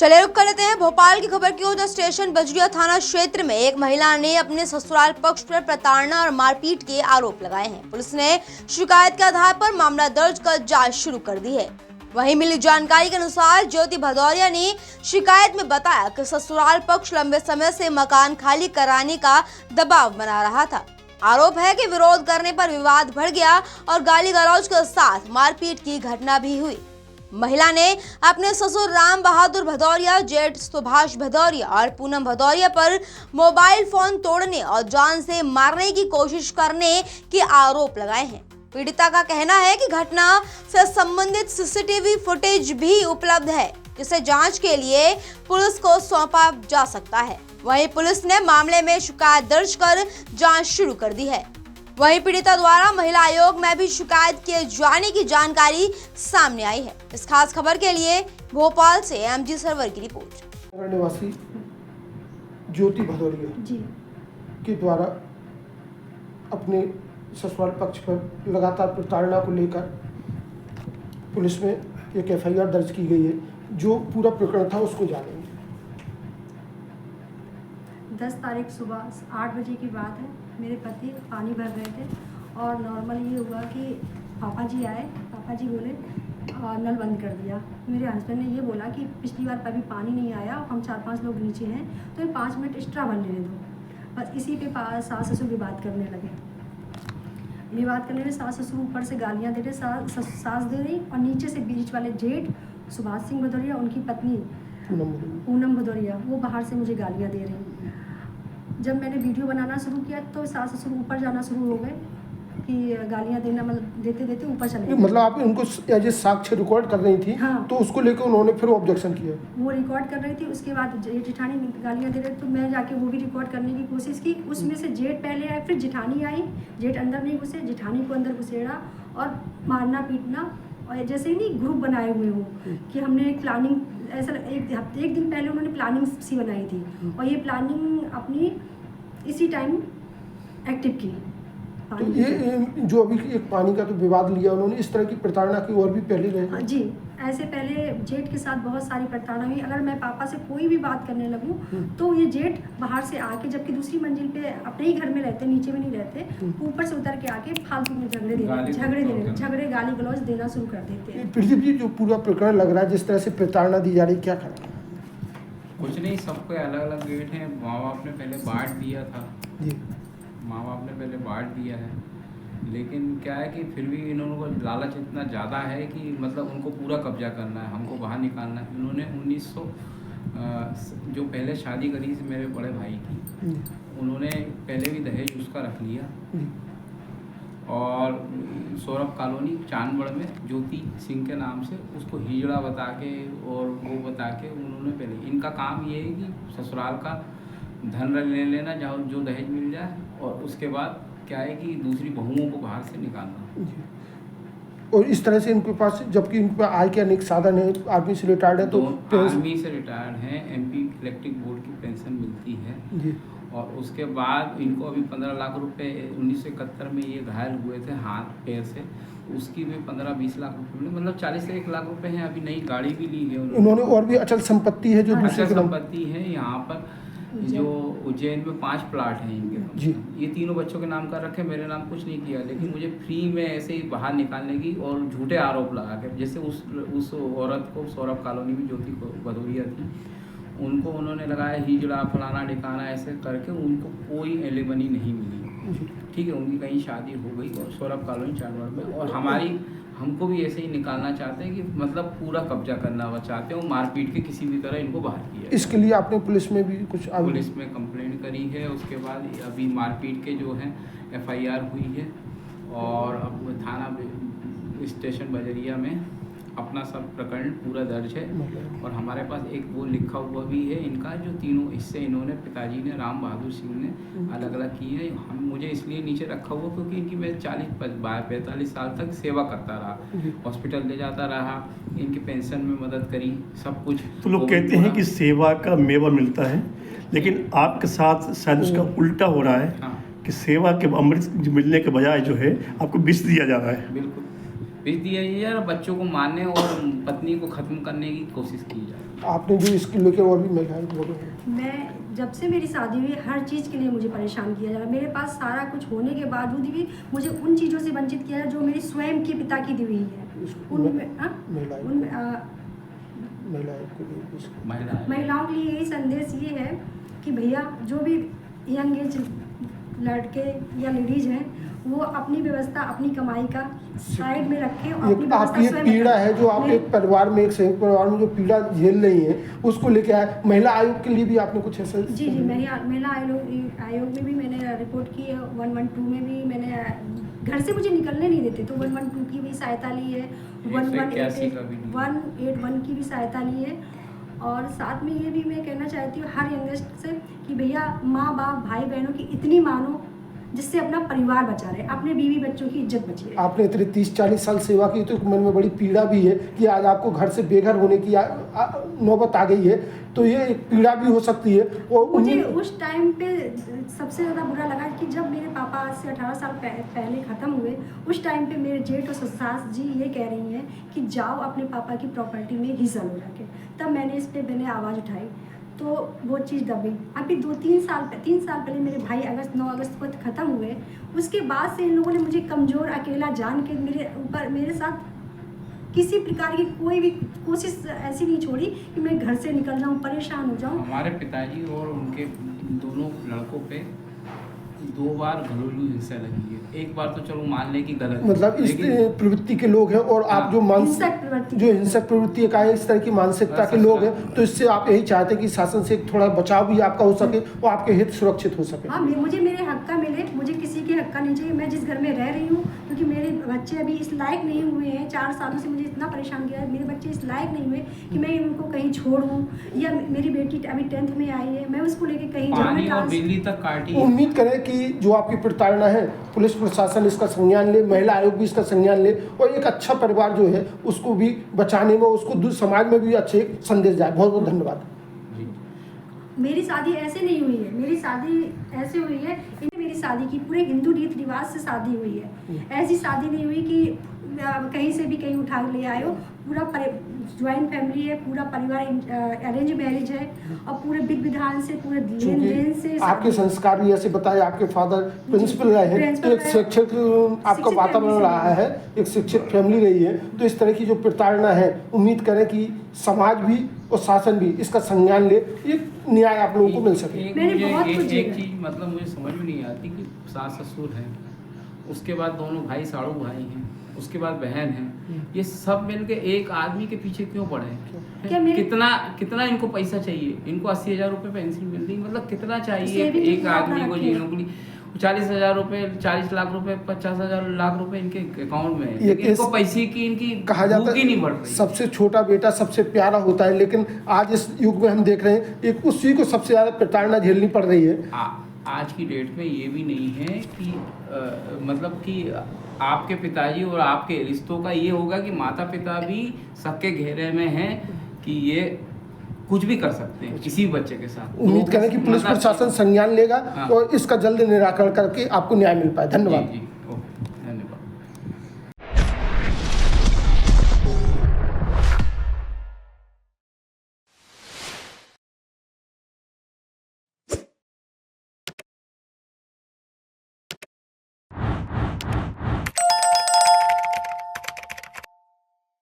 चलिए रुक कर लेते हैं भोपाल की खबर की ओर। स्टेशन बजरिया थाना क्षेत्र में एक महिला ने अपने ससुराल पक्ष पर प्रताड़ना और मारपीट के आरोप लगाए हैं। पुलिस ने शिकायत के आधार पर मामला दर्ज कर जांच शुरू कर दी है। वहीं मिली जानकारी के अनुसार ज्योति भदौरिया ने शिकायत में बताया कि ससुराल पक्ष लंबे समय से मकान खाली कराने का दबाव बना रहा था। आरोप है कि विरोध करने पर विवाद बढ़ गया और गाली गलौज के साथ मारपीट की घटना भी हुई। महिला ने अपने ससुर राम बहादुर भदौरिया, जेठ सुभाष भदौरिया और पूनम भदौरिया पर मोबाइल फोन तोड़ने और जान से मारने की कोशिश करने के आरोप लगाए हैं। पीड़िता का कहना है कि घटना से संबंधित सीसीटीवी फुटेज भी उपलब्ध है, जिसे जांच के लिए पुलिस को सौंपा जा सकता है। वहीं पुलिस ने मामले में शिकायत दर्ज कर जांच शुरू कर दी है। वहीं पीड़िता द्वारा महिला आयोग में भी शिकायत किए जाने की जानकारी सामने आई है। इस खास खबर के लिए भोपाल से एमजी सर्वर की रिपोर्ट। निवासी ज्योति भदौरिया जी के द्वारा अपने ससुराल पक्ष पर लगातार प्रताड़ना को लेकर पुलिस में एक एफआईआर दर्ज की गई है। जो पूरा प्रकरण था उसको जानेंगे। 10 तारीख सुबह 8 बजे की बात है। मेरे पति पानी भर रहे थे और नॉर्मल ये हुआ कि पापा जी आए। पापा जी बोले नल बंद कर दिया। मेरे हस्बैंड ने ये बोला कि पिछली बार कभी पानी नहीं आया और हम 4-5 लोग नीचे हैं, तो 5 मिनट एक्स्ट्रा भर लेने दो। बस इसी पे सास ससुर भी बात करने लगे। ये बात करने में सास ससुर ऊपर से गालियाँ दे रहे, सास दे रही, और नीचे से बीच वाले जेठ सुभाष सिंह भदौरिया, उनकी पत्नी पूनम भदौरिया, वो बाहर से मुझे गालियाँ दे रही। जब मैंने वीडियो बनाना शुरू किया तो सास ससुर ऊपर जाना शुरू हो गए कि गालियाँ देना, मतलब देते देते ऊपर चले गए। मतलब आप उनको एज ए साक्ष्य रिकॉर्ड कर रही थी? हाँ। तो उसको लेकर उन्होंने फिर ऑब्जेक्शन किया? वो रिकॉर्ड कर रही थी, उसके बाद जेठानी गालियाँ दे रहे, तो मैं जाके वो भी रिकॉर्ड करने की कोशिश की। उसमें से जेठ पहले आए, फिर जेठानी आई। जेठ अंदर नहीं घुसे, जेठानी को अंदर घुसेड़ा और मारना पीटना, और जैसे ही नहीं ग्रुप बनाए हुए हो कि हमने एक प्लानिंग, ऐसा एक दिन पहले उन्होंने प्लानिंग सी बनाई थी और ये प्लानिंग अपनी इसी टाइम एक्टिव की। तो ये जो अभी एक पानी का तो विवाद लिया उन्होंने, इस तरह की प्रताड़ना की और भी पहले रहे? जी, ऐसे पहले जेठ के साथ बहुत सारी प्रताड़ना हुई। अगर मैं पापा से कोई भी बात करने लगूं तो ये जेठ बाहर से आके, जबकि दूसरी मंजिल पे अपने ही घर में रहते, नीचे में नहीं रहते, ऊपर से उतर के आके फालतू में झगड़े गाली गलौज देना शुरू कर देते हैं। प्रदीप जी, जो पूरा प्रकरण लग रहा है जिस तरह से प्रताड़ना दी जा रही, क्या करना? कुछ नहीं, सबके अलग अलग गेट हैं। माँ बाप ने पहले बांट दिया था जी। माँ बाप ने पहले बांट दिया है, लेकिन क्या है कि फिर भी इन्होंने को लालच इतना ज़्यादा है कि मतलब उनको पूरा कब्जा करना है, हमको बाहर निकालना है। इन्होंने 1900 जो पहले शादी करी थी मेरे बड़े भाई की, उन्होंने पहले भी दहेज उसका रख लिया। और सौरभ कॉलोनी चांदबड़ में ज्योति सिंह के नाम से उसको हिजड़ा बता के और वो बता के उन्होंने पहले, इनका काम ये है कि ससुराल का धन ले लेना, जहाँ जो दहेज मिल जाए, और उसके बाद क्या है कि दूसरी बहुओं को बाहर से निकालना। और इस तरह से इनके पास, जबकि इनके पास आय के अनेक साधन है, आर्मी से रिटायर्ड है, तो आर्मी से रिटायर्ड हैं, MP इलेक्ट्रिक बोर्ड की पेंशन मिलती है जी। और उसके बाद इनको अभी 15 लाख रुपए 1971 में ये घायल हुए थे हाथ पैर से, उसकी भी 15-20 लाख रुपए मिले, मतलब 40 से 1 लाख रुपए हैं। अभी नई गाड़ी भी ली है उन्होंने। और भी अचल संपत्ति है जो दूसरे अचल संपत्ति है यहाँ पर, जो उज्जैन में 5 प्लाट हैं इनके जी। ये तीनों बच्चों के नाम कर रखे, मेरे नाम कुछ नहीं किया, लेकिन मुझे फ्री में ऐसे ही बाहर निकालने की और झूठे आरोप लगा के, जैसे उस औरत को सौरभ कॉलोनी में ज्योति भदौरिया थी, उनको उन्होंने लगाया हिजड़ा फलाना ठिकाना, ऐसे करके उनको कोई एलिमनी नहीं मिली। ठीक है, उनकी कहीं शादी हो गई और सौरभ कॉलोनी चांदवड़ में, और हमको भी ऐसे ही निकालना चाहते हैं कि मतलब पूरा कब्जा करना चाहते हैं, मारपीट के किसी भी तरह इनको बाहर किया। इसके लिए आपने पुलिस में भी कुछ पुलिस में कंप्लेंट करी है, उसके बाद अभी मारपीट के जो हैं FIR हुई है, और अब थाना स्टेशन बजरिया में अपना सब प्रकरण पूरा दर्ज है। और हमारे पास एक वो लिखा हुआ भी है इनका, जो तीनों हिस्से इन्होंने, पिताजी ने, राम बहादुर सिंह ने अलग अलग किए हैं। हम मुझे इसलिए नीचे रखा हुआ क्योंकि इनकी मैं 40-45 साल तक सेवा करता रहा, हॉस्पिटल ले जाता रहा, इनकी पेंशन में मदद करी, सब कुछ। तो लोग कहते हैं कि सेवा का मेवा मिलता है, लेकिन आपके साथ शायद उसका उल्टा हो रहा है। हाँ, कि सेवा के अमृत मिलने के बजाय जो है आपको विष दिया जा रहा है। बिल्कुल विष दिया यार, बच्चों को मारने और पत्नी को ख़त्म करने की कोशिश की जाए। आपने जो इसके लेकर और भी महिलाएं बोले हैं। मैं जब से मेरी शादी हुई हर चीज़ के लिए मुझे परेशान किया जा रहा है। मेरे पास सारा कुछ होने के बावजूद भी मुझे उन चीज़ों से वंचित किया है जो मेरी स्वयं के पिता की दी हुई है। उनमें महिलाओं के लिए यही संदेश ये है कि भैया जो भी यंग एज लड़के या लेडीज हैं वो अपनी व्यवस्था अपनी कमाई का साइड में रखें और अपनी आपकी व्यवस्था एक स्वयं पीड़ा है जो आप एक परिवार में, एक संयुक्त परिवार में जो पीड़ा झेल रही है उसको लेके आए। महिला आयोग के लिए भी आपने कुछ ऐसा? जी महिला आयोग में भी मैंने रिपोर्ट की है। 112 में भी मैंने, घर से मुझे निकलने नहीं देते तो 112 की भी सहायता ली है, 181 की भी सहायता ली है। और साथ में ये भी मैं कहना चाहती हूँ हर यंगस्ट से कि भैया माँ बाप भाई बहनों की इतनी मानो जिससे अपना परिवार बचा रहे, अपने बीवी बच्चों की इज्जत बची रहे। आपने इतने 30-40 साल सेवा की तो मन में बड़ी पीड़ा भी है कि आज आपको घर से बेघर होने की नौबत आ गई है, तो ये एक पीड़ा भी हो सकती है। और मुझे उस टाइम पे सबसे ज़्यादा बुरा लगा कि जब मेरे पापा आज से 18 साल पहले ख़त्म हुए, उस टाइम पे मेरे जेठ और सास जी ये कह रही हैं कि जाओ अपने पापा की प्रॉपर्टी में हिस्सा लो जाके। तब मैंने इस पर मैंने आवाज़ उठाई तो वो चीज़ दबी। अभी 3 साल पहले मेरे भाई 9 अगस्त को ख़त्म हुए, उसके बाद से इन लोगों ने मुझे कमज़ोर अकेला जान के मेरे साथ किसी प्रकार की कोई भी कोशिश ऐसी नहीं छोड़ी कि मैं घर से निकल जाऊं, परेशान हो जाऊं। हमारे पिताजी और उनके दोनों लड़कों पे 2 बार घरेलू हिंसा लगी है। एक बार तो चलो मान ले कि गलत, मतलब इस प्रवृत्ति के लोग हैं और आप जो हिंसक प्रवृत्ति का है, इस तरह की मानसिकता के लोग हैं, तो इससे आप यही चाहते हैं कि शासन से थोड़ा बचाव भी आपका हो सके और आपके हित सुरक्षित हो सके। हाँ, मुझे मेरे हक का मिले, मुझे किसी के हक का नहीं चाहिए। मैं जिस घर में रह रही हूँ, क्योंकि मेरे बच्चे अभी इस लायक नहीं हुए हैं, 4 सालों से मुझे इतना परेशान किया है, मेरे बच्चे इस लायक नहीं हुए कि मैं उनको कहीं छोड़ूँ, या मेरी बेटी अभी 10th में आई है, मैं उसको लेके कहीं जाऊँ, बिजली तक काटी। उम्मीद करें कि जो आपकी प्रताड़ना है पुलिस प्रशासन इसका संज्ञान ले, महिला आयोग भी इसका संज्ञान ले और एक अच्छा परिवार जो है उसको भी बचाने में, उसको समाज में भी अच्छे संदेश जाए। बहुत बहुत धन्यवाद। मेरी शादी ऐसे नहीं हुई है, मेरी शादी ऐसे हुई है, मेरी शादी की पूरे हिंदू रीति रिवाज से शादी हुई है। ऐसी शादी नहीं हुई कि कहीं से भी कहीं उठा ले आए हो। पूरा ज्वाइंट फैमिली है, पूरा परिवार अरेंज मैरिज है और पूरे विधि विधान से, पूरे लेन देन से। आपके संस्कार भी ऐसे बताए, आपके फादर प्रिंसिपल रहे हैं, तो एक शिक्षक आपका वातावरण रहा है, एक शिक्षित फैमिली रही है, तो इस तरह की जो प्रताड़ना है उम्मीद करें कि समाज भी और शासन भी इसका संज्ञान ले, एक न्याय आप लोगों को मिल सके। एक चीज़ मतलब मुझे समझ में नहीं आती कि सास ससुर हैं, उसके बाद दोनों भाई साड़ू भाई हैं, उसके बाद बहन है, ये सब मिलके एक आदमी के पीछे क्यों पड़े हैं? कितना इनको पैसा चाहिए? इनको 80,000 रुपये पेंशन मिल रही, मतलब कितना चाहिए एक आदमी को जीने के लिए? 40,000 रुपये, 40 लाख रुपए, 50,000 लाख रुपए इनके अकाउंट में है, इनको पैसे की इनकी कहा जाता है नहीं बढ़ रही। सबसे छोटा बेटा सबसे प्यारा होता है, लेकिन आज इस युग में हम देख रहे हैं एक उसी को सबसे ज़्यादा प्रताड़ना झेलनी पड़ रही है। आज की डेट में ये भी नहीं है कि मतलब कि आपके पिताजी और आपके रिश्तों का ये होगा कि माता पिता भी सबके घेरे में हैं कि ये कुछ भी कर सकते हैं किसी बच्चे के साथ। उम्मीद करें कि पुलिस प्रशासन संज्ञान लेगा और इसका जल्द निराकरण करके आपको न्याय मिल पाए। धन्यवाद।